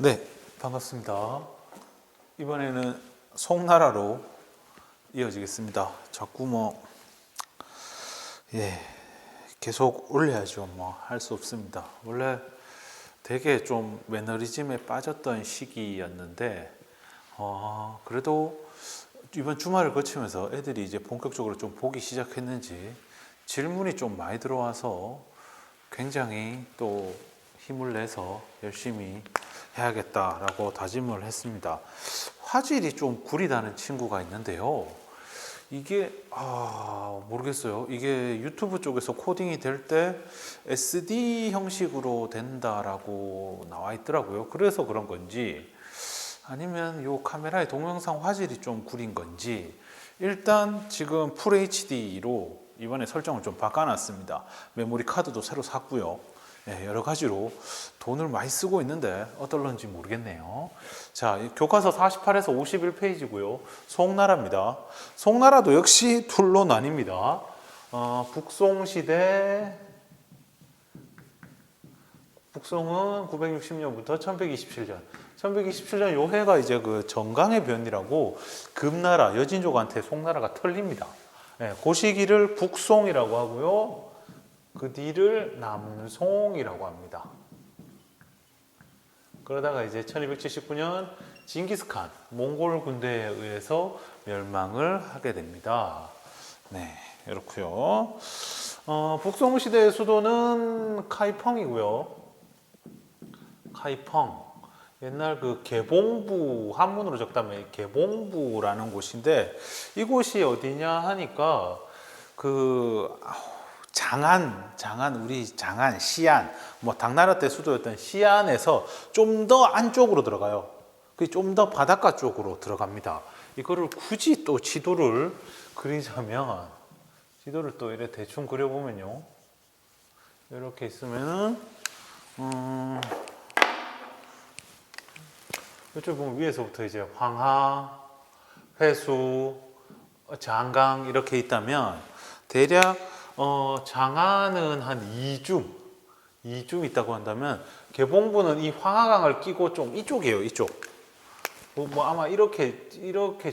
네, 반갑습니다. 이번에는 송나라로 이어지겠습니다. 자꾸 계속 올려야죠. 할 수 없습니다. 원래 되게 좀 매너리즘에 빠졌던 시기였는데, 그래도 이번 주말을 거치면서 애들이 이제 본격적으로 좀 보기 시작했는지 질문이 좀 많이 들어와서 굉장히 또 힘을 내서 열심히 해야겠다라고 다짐을 했습니다. 화질이 좀 구리다는 친구가 있는데요. 이게 모르겠어요. 이게 유튜브 쪽에서 코딩이 될 때 SD 형식으로 된다라고 나와 있더라고요. 그래서 그런 건지 아니면 이 카메라의 동영상 화질이 좀 구린 건지, 일단 지금 FHD로 이번에 설정을 좀 바꿔놨습니다. 메모리 카드도 새로 샀고요. 여러 가지로 돈을 많이 쓰고 있는데 어떨런지 모르겠네요. 자, 교과서 48에서 51페이지고요. 송나라입니다. 송나라도 역시 둘로 나뉩니다. 북송은 960년부터 1127년. 1127년 요 해가 이제 그 정강의 변이라고 금나라, 여진족한테 송나라가 털립니다. 그 시기를 북송이라고 하고요. 그 뒤를 남송이라고 합니다. 그러다가 이제 1279년 징기스칸, 몽골 군대에 의해서 멸망을 하게 됩니다. 네, 이렇고요. 북송 시대의 수도는 카이펑이고요. 카이펑. 옛날 그 개봉부, 한문으로 적다면 개봉부라는 곳인데, 이곳이 어디냐 하니까 장안, 시안, 당나라 때 수도였던 시안에서 좀 더 안쪽으로 들어가요. 좀 더 바닷가 쪽으로 들어갑니다. 이거를 굳이 또 지도를 그리자면, 지도를 또 이렇게 대충 그려보면요. 이렇게 있으면은, 이쪽 보면 위에서부터 이제 황하, 회수, 장강 이렇게 있다면, 대략 장안은 한 2줌 있다고 한다면, 개봉부는 이 황하강을 끼고 좀 이쪽이에요. 이쪽. 아마 이렇게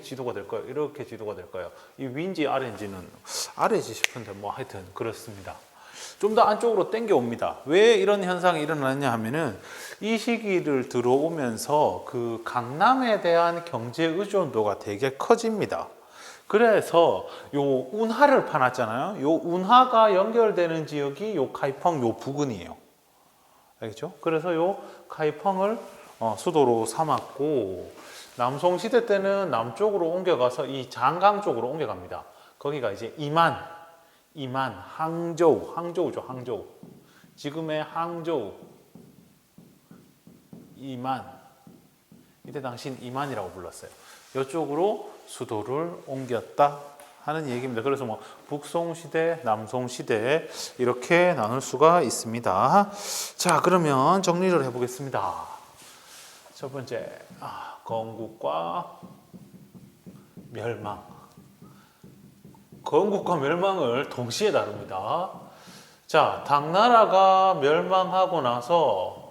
지도가 될 거예요. 이렇게 지도가 될 거예요. 이 위인지 아래인지는 아래지 싶은데 하여튼 그렇습니다. 좀 더 안쪽으로 당겨 옵니다. 왜 이런 현상이 일어나냐 하면은, 이 시기를 들어오면서 그 강남에 대한 경제 의존도가 되게 커집니다. 그래서 요 운하를 파놨잖아요. 요 운하가 연결되는 지역이 요 카이펑 요 부근이에요. 알겠죠? 그래서 요 카이펑을 수도로 삼았고, 남송 시대 때는 남쪽으로 옮겨가서 이 장강 쪽으로 옮겨갑니다. 거기가 이제 이만, 항저우죠, 항저우. 지금의 항저우, 이만. 이때 당시는 이만이라고 불렀어요. 이쪽으로 수도를 옮겼다 하는 얘기입니다. 그래서 북송시대, 남송시대 이렇게 나눌 수가 있습니다. 자, 그러면 정리를 해보겠습니다. 첫 번째, 건국과 멸망. 건국과 멸망을 동시에 다룹니다. 자, 당나라가 멸망하고 나서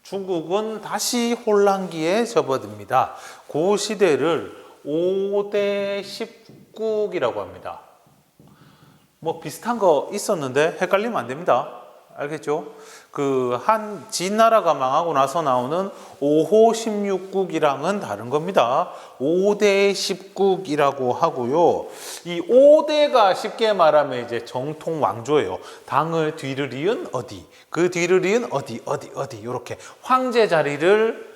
중국은 다시 혼란기에 접어듭니다. 그 시대를 5대 10국이라고 합니다. 비슷한 거 있었는데 헷갈리면 안 됩니다. 알겠죠? 진나라가 망하고 나서 나오는 5호 16국이랑은 다른 겁니다. 5대 10국이라고 하고요. 이 5대가 쉽게 말하면 이제 정통 왕조예요. 당을 뒤를 이은 어디, 그 뒤를 이은 어디, 이렇게 황제 자리를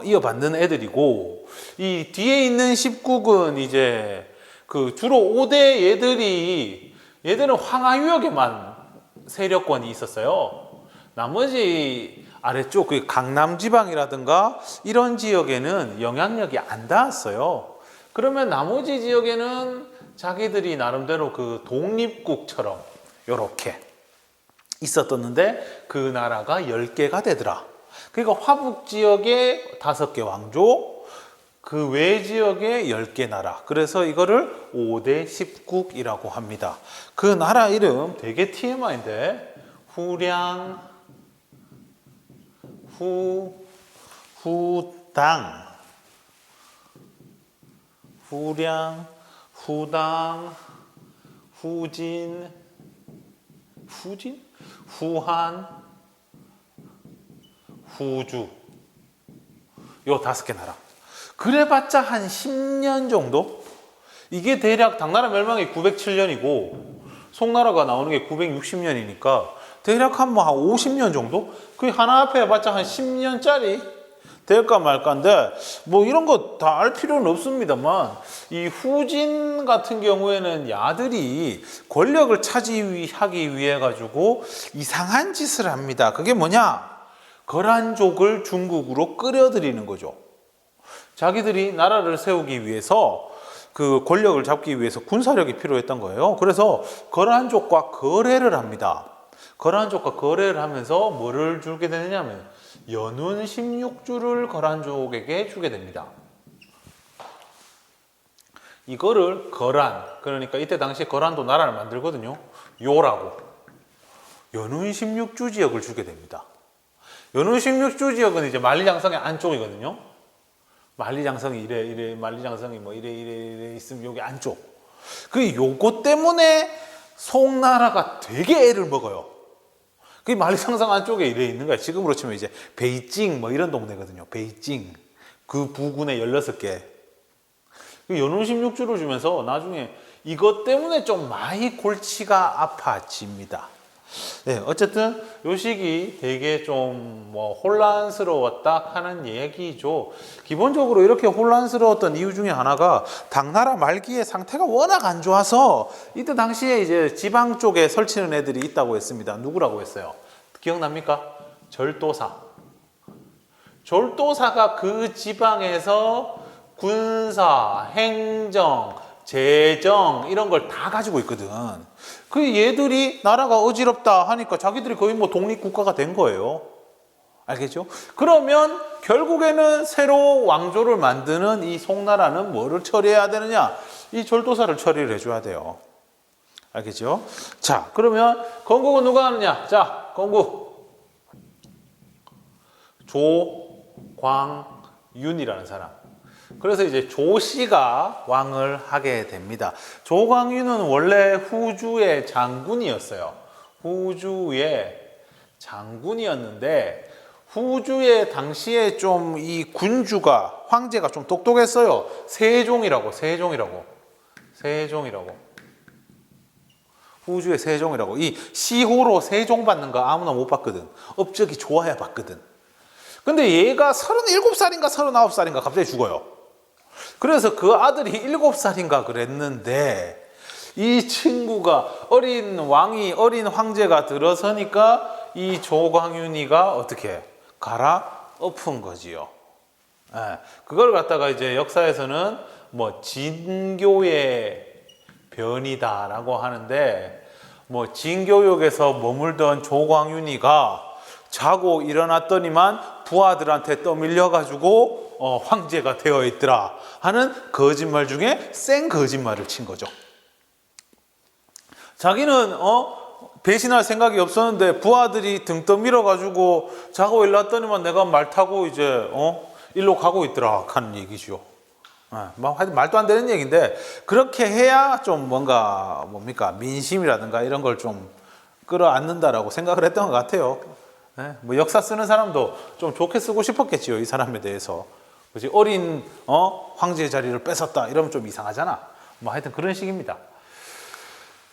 이어받는 애들이고, 이 뒤에 있는 10국은 이제 주로 5대 얘들은 황하유역에만 세력권이 있었어요. 나머지 아래쪽 강남 지방이라든가 이런 지역에는 영향력이 안 닿았어요. 그러면 나머지 지역에는 자기들이 나름대로 독립국처럼 이렇게 있었었는데, 그 나라가 10개가 되더라. 그러니까 화북 지역에 5개 왕조, 그 외 지역에 10개 나라. 그래서 이거를 5대 10국이라고 합니다. 그 나라 이름 되게 TMI인데, 후량, 후당, 후량, 후당, 후진, 후한, 후주. 요 5개 나라. 그래봤자 한 10년 정도? 이게 대략 당나라 멸망이 907년이고 송나라가 나오는 게 960년이니까 대략 한 50년 정도? 그 하나 앞에 해봤자 한 10년짜리 될까 말까인데 뭐 이런 거 다 알 필요는 없습니다만 이 후진 같은 경우에는 야들이 권력을 차지하기 위해 가지고 이상한 짓을 합니다. 그게 뭐냐? 거란족을 중국으로 끌어들이는 거죠. 자기들이 나라를 세우기 위해서 그 권력을 잡기 위해서 군사력이 필요했던 거예요. 그래서 거란족과 거래를 합니다. 거란족과 거래를 하면서 뭐를 주게 되느냐면 연운 16주를 거란족에게 주게 됩니다. 이거를 거란, 그러니까 이때 당시에 거란도 나라를 만들거든요. 요라고 연운 16주 지역을 주게 됩니다. 연운 16주 지역은 이제 만리장성의 안쪽이거든요. 만리장성이 이래 만리장성이 뭐 이래 있으면 여기 안쪽. 그 요거 때문에 송나라가 되게 애를 먹어요. 그 만리장성 안쪽에 이래 있는 거야. 지금으로 치면 이제 베이징 뭐 이런 동네거든요. 베이징. 그 부군에 16개. 연운 16주를 주면서 나중에 이것 때문에 좀 많이 골치가 아파집니다. 네, 어쨌든 요 시기 되게 좀 뭐 혼란스러웠다 하는 얘기죠. 기본적으로 이렇게 혼란스러웠던 이유 중에 하나가 당나라 말기에 상태가 워낙 안 좋아서 이때 당시에 이제 지방 쪽에 설치는 애들이 있다고 했습니다. 누구라고 했어요? 기억납니까? 절도사. 절도사가 그 지방에서 군사, 행정, 재정 이런 걸 다 가지고 있거든. 그 얘들이 나라가 어지럽다 하니까 자기들이 거의 뭐 독립국가가 된 거예요. 알겠죠? 그러면 결국에는 새로 왕조를 만드는 이 송나라는 뭐를 처리해야 되느냐? 이 절도사를 처리를 해줘야 돼요. 알겠죠? 자, 그러면 건국은 누가 하느냐? 자, 건국. 조광윤이라는 사람. 그래서 이제 조씨가 왕을 하게 됩니다. 조광윤은 원래 후주의 장군이었어요. 후주의 장군이었는데 후주의 당시에 좀 이 군주가 황제가 좀 똑똑했어요. 세종이라고. 후주의 세종이라고. 이 시호로 세종 받는 거 아무나 못 받거든. 업적이 좋아야 받거든. 근데 얘가 37살인가 39살인가 갑자기 죽어요. 그래서 그 아들이 7살인가 그랬는데 이 친구가 어린 황제가 들어서니까 이 조광윤이가 어떻게 갈아엎은 거지요. 예, 그걸 갖다가 이제 역사에서는 뭐 진교의 변이다라고 하는데 뭐 진교역에서 머물던 조광윤이가 자고 일어났더니만 부하들한테 떠밀려가지고 황제가 되어 있더라 하는 거짓말 중에 센 거짓말을 친 거죠. 자기는 배신할 생각이 없었는데 부하들이 등 떠밀어가지고 자고 일어났더니만 내가 말 타고 이제 일로 가고 있더라 하는 얘기죠. 말도 안 되는 얘기인데 그렇게 해야 좀 뭔가 민심이라든가 이런 걸 좀 끌어안는다라고 생각을 했던 것 같아요. 네, 뭐 역사 쓰는 사람도 좀 좋게 쓰고 싶었겠지요. 이 사람에 대해서. 그치? 어린 황제의 자리를 뺏었다 이러면 좀 이상하잖아. 뭐 하여튼 그런 식입니다.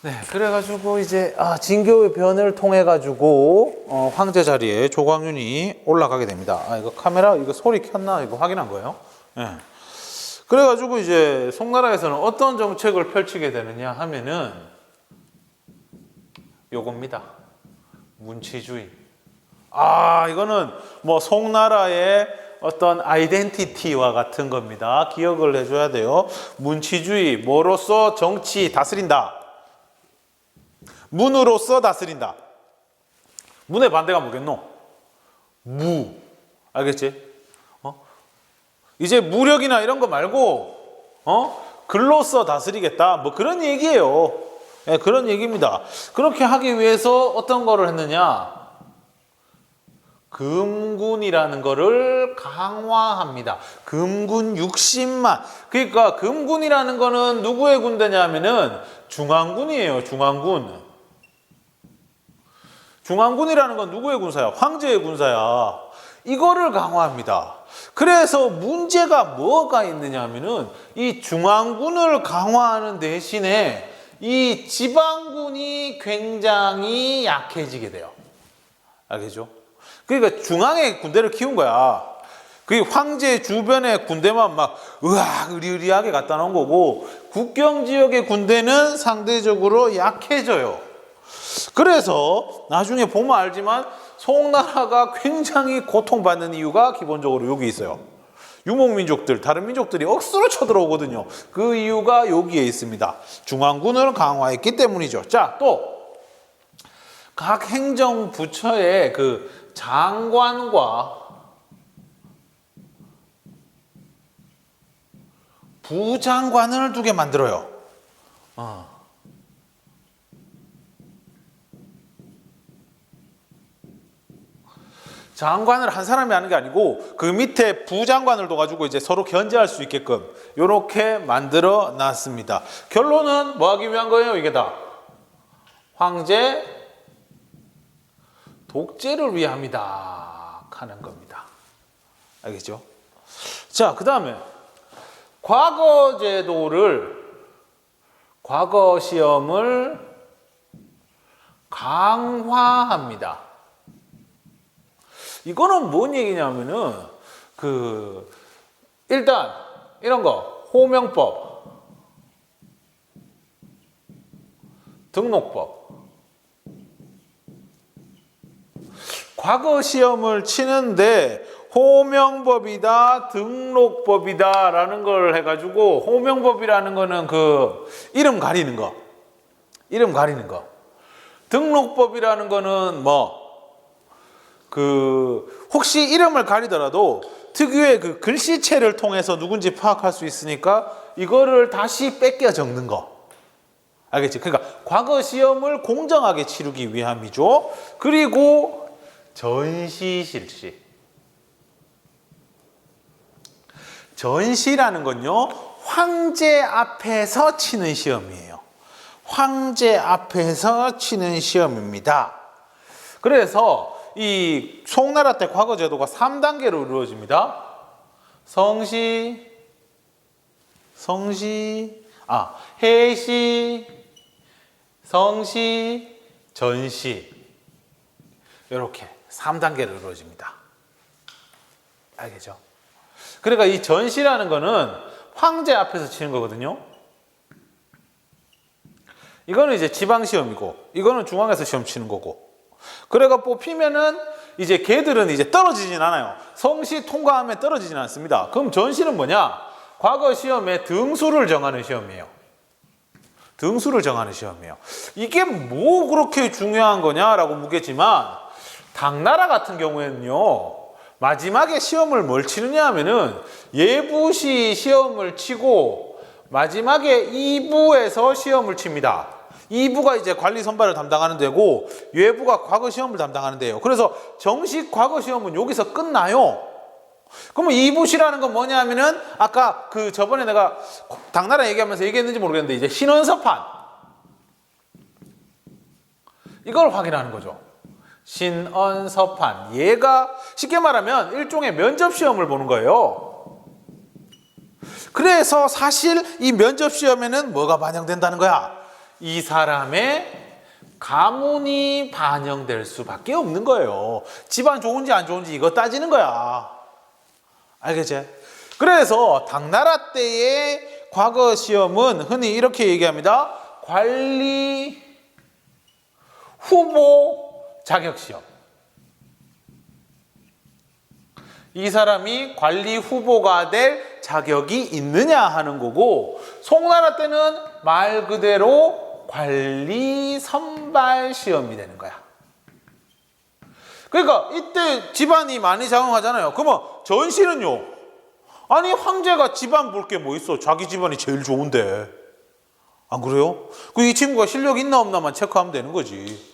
네, 그래가지고 이제 진교의 변을 통해 가지고 황제 자리에 조광윤이 올라가게 됩니다. 이거 카메라 이거 소리 켰나 이거 확인한 거예요. 네. 그래가지고 이제 송나라에서는 어떤 정책을 펼치게 되느냐 하면은 요겁니다. 문치주의. 이거는 뭐 송나라의 어떤 아이덴티티와 같은 겁니다. 기억을 해줘야 돼요. 문치주의, 뭐로써 정치 다스린다. 문으로써 다스린다. 문의 반대가 뭐겠노? 무. 알겠지? 이제 무력이나 이런 거 말고, 글로써 다스리겠다. 뭐 그런 얘기예요. 네, 그런 얘기입니다. 그렇게 하기 위해서 어떤 거를 했느냐? 금군이라는 거를 강화합니다. 금군 60만. 그러니까 금군이라는 거는 누구의 군대냐면은 중앙군이에요. 중앙군. 중앙군이라는 건 누구의 군사야? 황제의 군사야. 이거를 강화합니다. 그래서 문제가 뭐가 있느냐면은 이 중앙군을 강화하는 대신에 이 지방군이 굉장히 약해지게 돼요. 알겠죠? 그러니까 중앙에 군대를 키운 거야. 그 황제 주변의 군대만 막 으리으리하게 갖다 놓은 거고 국경 지역의 군대는 상대적으로 약해져요. 그래서 나중에 보면 알지만 송나라가 굉장히 고통받는 이유가 기본적으로 여기 있어요. 유목민족들, 다른 민족들이 억수로 쳐들어오거든요. 그 이유가 여기에 있습니다. 중앙군을 강화했기 때문이죠. 자, 또 각 행정부처의 그 장관과 부장관을 두게 만들어요. 장관을 한 사람이 하는 게 아니고 그 밑에 부장관을 둬가지고 이제 서로 견제할 수 있게끔 이렇게 만들어 놨습니다. 결론은 뭐 하기 위한 거예요? 이게 다 황제 독재를 위함이다 하는 겁니다. 알겠죠? 자, 그 다음에 과거 시험을 강화합니다. 이거는 뭔 얘기냐면은 일단 이런 거 호명법, 등록법. 과거 시험을 치는데 호명법이다, 등록법이다 라는 걸 해가지고 호명법이라는 거는 그 이름 가리는 거. 등록법이라는 거는 혹시 이름을 가리더라도 특유의 그 글씨체를 통해서 누군지 파악할 수 있으니까 이거를 다시 뺏겨 적는 거. 알겠지? 그러니까 과거 시험을 공정하게 치르기 위함이죠. 그리고 전시 실시. 전시라는 건요, 황제 앞에서 치는 시험이에요. 황제 앞에서 치는 시험입니다. 그래서 이 송나라 때 과거 제도가 3단계로 이루어집니다. 해시, 성시, 전시. 이렇게 3단계로 이루어집니다. 알겠죠? 그러니까 이 전시라는 거는 황제 앞에서 치는 거거든요. 이거는 이제 지방시험이고, 이거는 중앙에서 시험 치는 거고. 그래가 뽑히면은 이제 걔들은 이제 떨어지진 않아요. 성시 통과하면 떨어지진 않습니다. 그럼 전시는 뭐냐? 과거 시험의 등수를 정하는 시험이에요. 이게 뭐 그렇게 중요한 거냐라고 묻겠지만, 당나라 같은 경우에는요, 마지막에 시험을 뭘 치느냐 하면은 예부시 시험을 치고 마지막에 2부에서 시험을 칩니다. 2부가 이제 관리 선발을 담당하는 데고 예부가 과거 시험을 담당하는 데예요. 그래서 정식 과거 시험은 여기서 끝나요. 그러면 2부시라는 건 뭐냐 하면은 아까 저번에 내가 당나라 얘기하면서 얘기했는지 모르겠는데 이제 신원서판 이걸 확인하는 거죠. 신언서판. 얘가 쉽게 말하면 일종의 면접시험을 보는 거예요. 그래서 사실 이 면접시험에는 뭐가 반영된다는 거야? 이 사람의 가문이 반영될 수밖에 없는 거예요. 집안 좋은지 안 좋은지 이거 따지는 거야. 알겠지? 그래서 당나라 때의 과거 시험은 흔히 이렇게 얘기합니다. 관리 후보 자격시험. 이 사람이 관리 후보가 될 자격이 있느냐 하는 거고, 송나라 때는 말 그대로 관리 선발 시험이 되는 거야. 그러니까 이때 집안이 많이 작용하잖아요. 그러면 전시는요, 아니 황제가 집안 볼 게 뭐 있어? 자기 집안이 제일 좋은데. 안 그래요? 이 친구가 실력 있나 없나만 체크하면 되는 거지.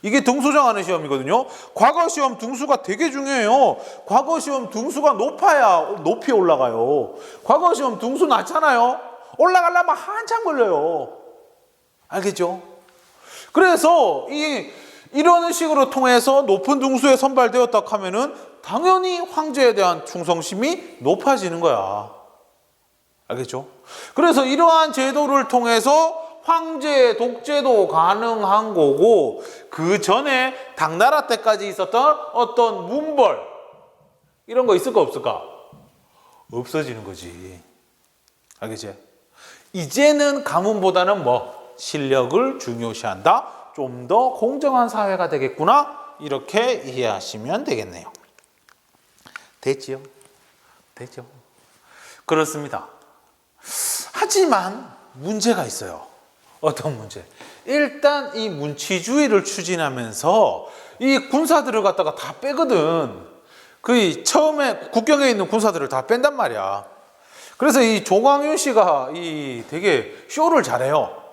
이게 등수정하는 시험이거든요. 과거 시험 등수가 되게 중요해요. 과거 시험 등수가 높아야 높이 올라가요. 과거 시험 등수 낮잖아요. 올라가려면 한참 걸려요. 알겠죠? 그래서 이런 식으로 통해서 높은 등수에 선발되었다 하면은 당연히 황제에 대한 충성심이 높아지는 거야. 알겠죠? 그래서 이러한 제도를 통해서 황제의 독재도 가능한 거고, 그 전에 당나라 때까지 있었던 어떤 문벌 이런 거 있을까 없을까? 없어지는 거지. 알겠지? 이제는 가문보다는 실력을 중요시한다. 좀 더 공정한 사회가 되겠구나. 이렇게 이해하시면 되겠네요. 됐지요? 됐죠? 그렇습니다. 하지만 문제가 있어요. 어떤 문제? 일단 이 문치주의를 추진하면서 이 군사들을 갖다가 다 빼거든. 처음에 국경에 있는 군사들을 다 뺀단 말이야. 그래서 이 조광윤 씨가 되게 쇼를 잘해요.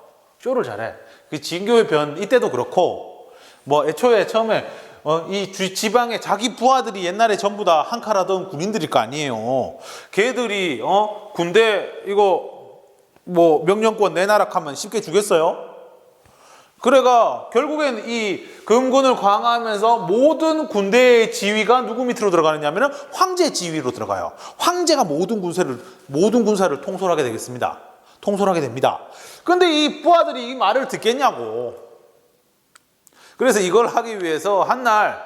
쇼를 잘해. 진교의 변 이때도 그렇고, 애초에 처음에 이 지방에 자기 부하들이 옛날에 전부 다 한칼하던 군인들일 거 아니에요. 걔들이 군대 이거 명령권 내놔라 하면 쉽게 주겠어요? 그래가 결국엔 이 금군을 강화하면서 모든 군대의 지휘가 누구 밑으로 들어가느냐면은 황제 지휘로 들어가요. 황제가 모든 군사를 통솔하게 되겠습니다. 통솔하게 됩니다. 근데 이 부하들이 이 말을 듣겠냐고. 그래서 이걸 하기 위해서 한날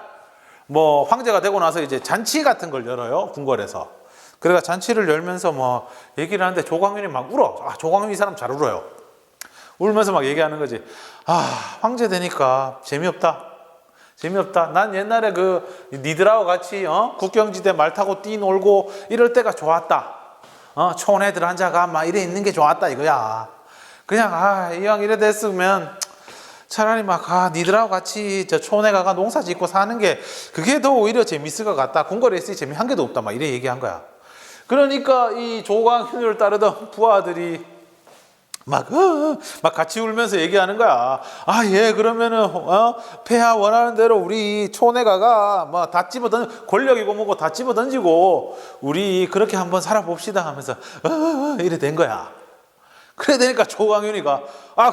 황제가 되고 나서 이제 잔치 같은 걸 열어요. 궁궐에서. 그래가 잔치를 열면서 얘기를 하는데 조광윤이 막 울어. 조광윤 이 사람 잘 울어요. 울면서 막 얘기하는 거지. 황제 되니까 재미없다. 재미없다. 난 옛날에 니들하고 같이 국경지대 말 타고 뛰놀고 이럴 때가 좋았다. 촌애들 앉아가 막 이래 있는 게 좋았다 이거야. 그냥 이왕 이래 됐으면 차라리 니들하고 같이 저 촌에 가가 농사 짓고 사는 게 그게 더 오히려 재밌을 것 같다. 궁궐에 있을 재미 한 개도 없다. 막 이래 얘기한 거야. 그러니까 이 조광윤을 따르던 부하들이 막 같이 울면서 얘기하는 거야. 예, 그러면은 폐하 원하는 대로 우리 촌에 가가 다 집어 던져, 권력이고 뭐고 다 집어 던지고 우리 그렇게 한번 살아봅시다 하면서 이래 된 거야. 그래 되니까 조광윤이가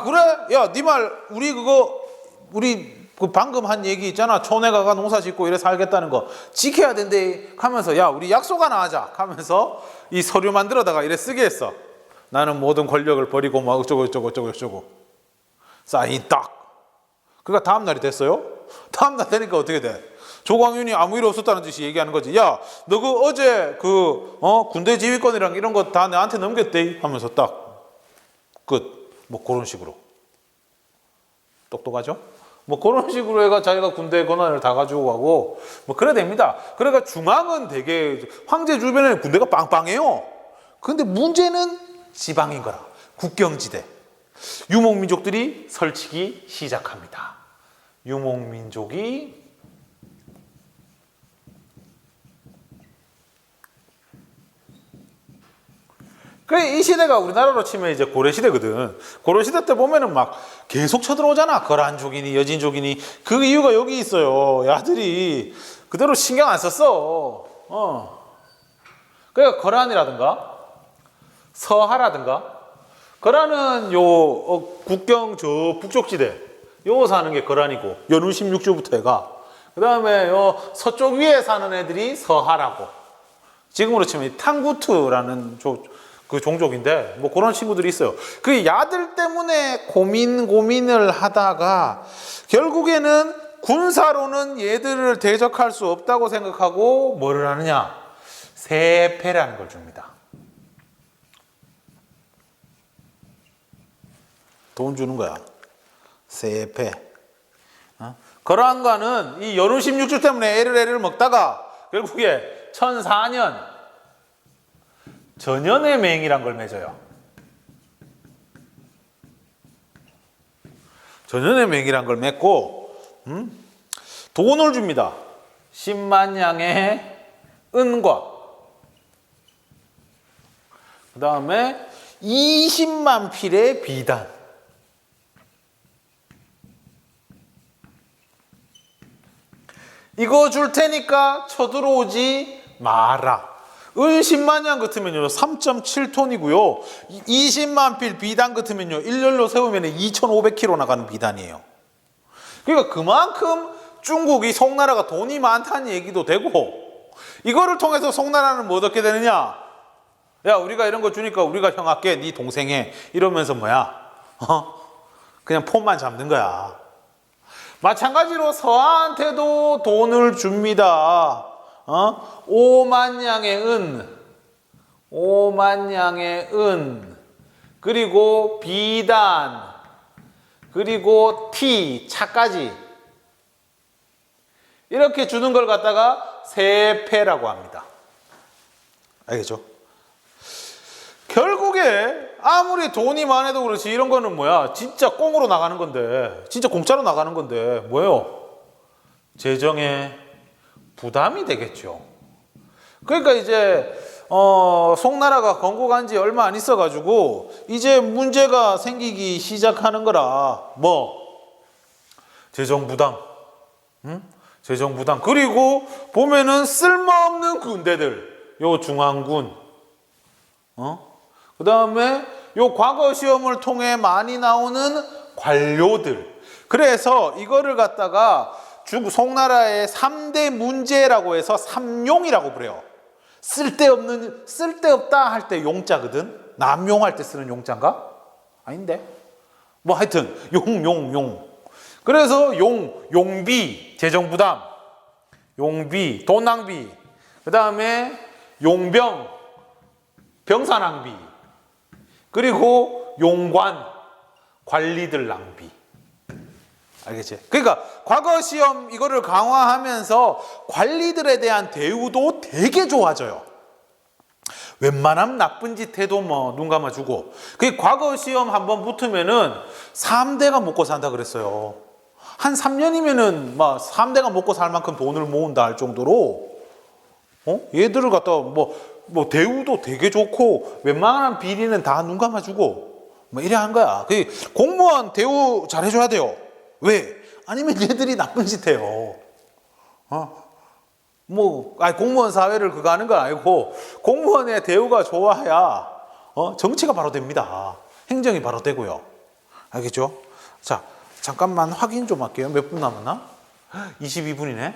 그래? 야, 네 말 우리 방금 한 얘기 있잖아. 촌에 가가 농사 짓고 이래 살겠다는 거 지켜야 된대 하면서 야, 우리 약속 하나 하자 하면서 이 서류 만들어다가 이래 쓰게 했어. 나는 모든 권력을 버리고 어쩌고 사인 딱. 그러니까 다음 날이 됐어요. 다음 날 되니까 어떻게 돼? 조광윤이 아무 일 없었다는 듯이 얘기하는 거지. 야, 너 어제 군대 지휘권이랑 이런 거 다 나한테 넘겼대 하면서 딱 끝. 그런 식으로. 똑똑하죠? 그런 식으로 해가 자기가 군대 권한을 다 가지고 가고 그래 됩니다. 그러니까 중앙은 되게 황제 주변에는 군대가 빵빵해요. 근데 문제는 지방인 거라. 국경지대. 유목민족들이 설치기 시작합니다. 유목민족이 이 시대가 우리나라로 치면 이제 고려시대거든. 고려시대 때 보면은 막 계속 쳐들어오잖아. 거란족이니 여진족이니. 그 이유가 여기 있어요. 야들이 그대로 신경 안 썼어. 그러니까 거란이라든가 서하라든가. 거란은 국경 북쪽 지대 요 사는 게 거란이고 연후 16주부터 해가. 그 다음에 서쪽 위에 사는 애들이 서하라고. 지금으로 치면 탕구트라는 그 종족인데 그런 친구들이 있어요. 그 야들 때문에 고민을 하다가 결국에는 군사로는 얘들을 대적할 수 없다고 생각하고 뭐를 하느냐? 세패라는 걸 줍니다. 돈 주는 거야. 세패. 거란과는 이 연후 16주 때문에 애를 먹다가 결국에 1004년 전연의 맹이란 걸 맺어요. 전연의 맹이란 걸 맺고 돈을 줍니다. 10만 양의 은과 그 다음에 20만 필의 비단. 이거 줄 테니까 쳐들어오지 마라. 은 10만 냥 같으면요 3.7톤이고요. 20만 필 비단 같으면요 일렬로 세우면 2,500km 나가는 비단이에요. 그러니까 그만큼 중국이 송나라가 돈이 많다는 얘기도 되고, 이거를 통해서 송나라는 뭐 얻게 되느냐? 야, 우리가 이런 거 주니까 우리가 형 할게, 네 동생 해, 이러면서 뭐야? 그냥 폰만 잡는 거야. 마찬가지로 서한테도 돈을 줍니다. 5만 양의 은, 5만 양의 은, 그리고 비단, 그리고 티, 차까지 이렇게 주는 걸 갖다가 세패라고 합니다. 알겠죠? 결국에 아무리 돈이 많아도 그렇지 이런 거는 뭐야? 진짜 꽁으로 나가는 건데, 진짜 공짜로 나가는 건데 뭐예요? 재정에 부담이 되겠죠. 그러니까 이제 송나라가 건국한 지 얼마 안 있어 가지고 이제 문제가 생기기 시작하는 거라. 뭐 재정 부담, 재정 부담. 그리고 보면은 쓸모없는 군대들, 요 중앙군, 그 다음에 요 과거 시험을 통해 많이 나오는 관료들. 그래서 이거를 갖다가 송나라의 3대 문제라고 해서 삼용이라고 그래요. 쓸데없다 할 때 용자거든. 남용할 때 쓰는 용자인가? 아닌데. 뭐 하여튼 용. 그래서 용비, 재정부담, 용비, 돈 낭비, 그 다음에 용병, 병사 낭비, 그리고 용관, 관리들 낭비. 알겠지? 그러니까 과거 시험 이거를 강화하면서 관리들에 대한 대우도 되게 좋아져요. 웬만하면 나쁜 짓 해도 뭐 눈 감아주고. 그 과거 시험 한번 붙으면은 3대가 먹고 산다 그랬어요. 한 3년이면은 막 3대가 먹고 살 만큼 돈을 모은다 할 정도로 얘들을 갖다 뭐 대우도 되게 좋고 웬만한 비리는 다 눈 감아주고 뭐 이래 한 거야. 그 공무원 대우 잘 해줘야 돼요. 왜? 아니면 얘들이 나쁜 짓 해요. 공무원 사회를 그거 하는 건 아니고 공무원의 대우가 좋아야 정치가 바로 됩니다. 행정이 바로 되고요. 알겠죠? 자, 잠깐만 확인 좀 할게요. 몇 분 남았나? 22분이네.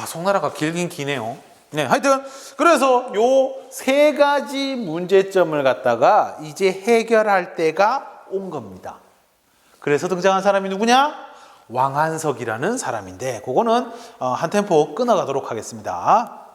송나라가 길긴 기네요. 네, 하여튼 그래서 요 세 가지 문제점을 갖다가 이제 해결할 때가 온 겁니다. 그래서 등장한 사람이 누구냐? 왕한석이라는 사람인데 그거는 한 템포 끊어가도록 하겠습니다.